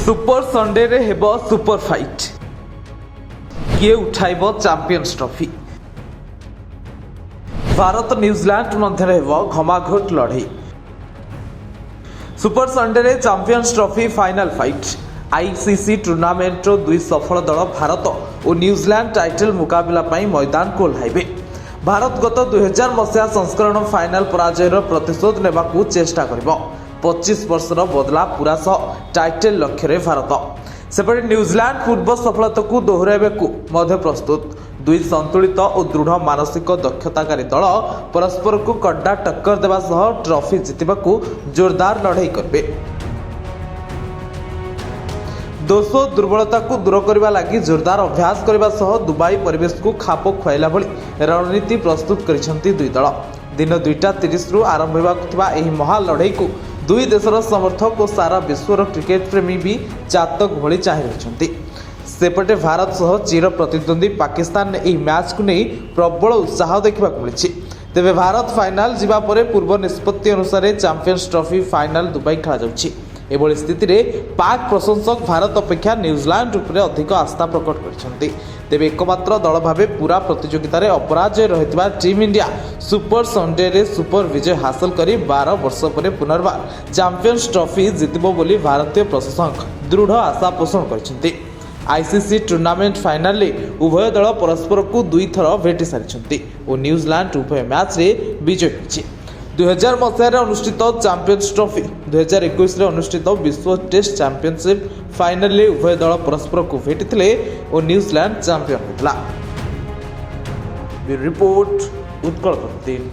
Super Sunday रे हेब super fight किए उठाइब चैंपियंस ट्रॉफी। भारत न्यूजीलैंड मध्य हेब घमाघोट लड़ई। सुपर संडे रे champions trophy final fight. ICC tournament दुई सफल दल भारत और न्यूजीलैंड टाइटल मुकाबला मैदान को ओह्लाइबे। भारत गत 2000 मसीहा संस्करण फाइनाल पराजयर प्रतिशोध नेबा चेष्टा करिबो। 25 वर्षर बदला पूरा सह टाइटल लक्ष्य भारत सेपटे न्यूजीलैंड पूर्व सफलता को दोहराइबेकु मध्य प्रस्तुत। दुई संतुलित और दृढ़ मानसिक दक्षताकारी दल परस्पर को कड्डा टक्कर देवा सह ट्रॉफी जितबाकू जोरदार लड़ाई करेंगे। दोष दुर्बलता को दूर करने लगी जोरदार अभ्यास करने सह दुबई परिवेश को खाप खुआला भली रणनीति प्रस्तुत करिसेंती दुई दल। दिन 2:30 रु आरंभ होगा महा लड़ाई को दुई देशर समर्थक और सारा विश्वर क्रिकेट प्रेमी भी चातक भली चाहि रहिसेंती। सेपटे भारत सह चिर प्रतिद्वंदी पाकिस्तान ने मैच को नहीं प्रबल उत्साह देखा मिली। तेबे भारत फाइनाल जीवा परे पूर्व निष्पत्ति अनुसार चैंपियंस ट्रॉफी फाइनाल दुबई खेला जाउछि। एभली स्थिति रे पाक प्रशंसक भारत अपेक्षा न्यूजीलैंड उपरे अधिक आस्था प्रकट करछन्ति। तेबे एकमात्र दल भावे पूरा प्रतियोगिता रे अपराजय रहितबा टीम इंडिया सुपर संडे रे सुपर विजय हासिल करी 12 वर्ष पर पुनर्बार चैंपियंस ट्रॉफी जितबो बोली भारतीय प्रशंसक दृढ़ आशा पोषण करछन्ति। आईसीसी टूर्नामेंट फाइनाल रे उभय दल परस्पर को दुई थर भेटी सारिछन्ति और न्यूजीलैंड उभय मैच रे विजय होइछि। 2000 मसीह अनुष्ठित चैंपियंस ट्रॉफी 2021 अनुष्ठित विश्व टेस्ट चैंपियनशिप फाइनल रे उभय दल परस्पर को भेटी और न्यूजीलैंड चैंपियन होता। रिपोर्ट उत्कल प्रतिदिन।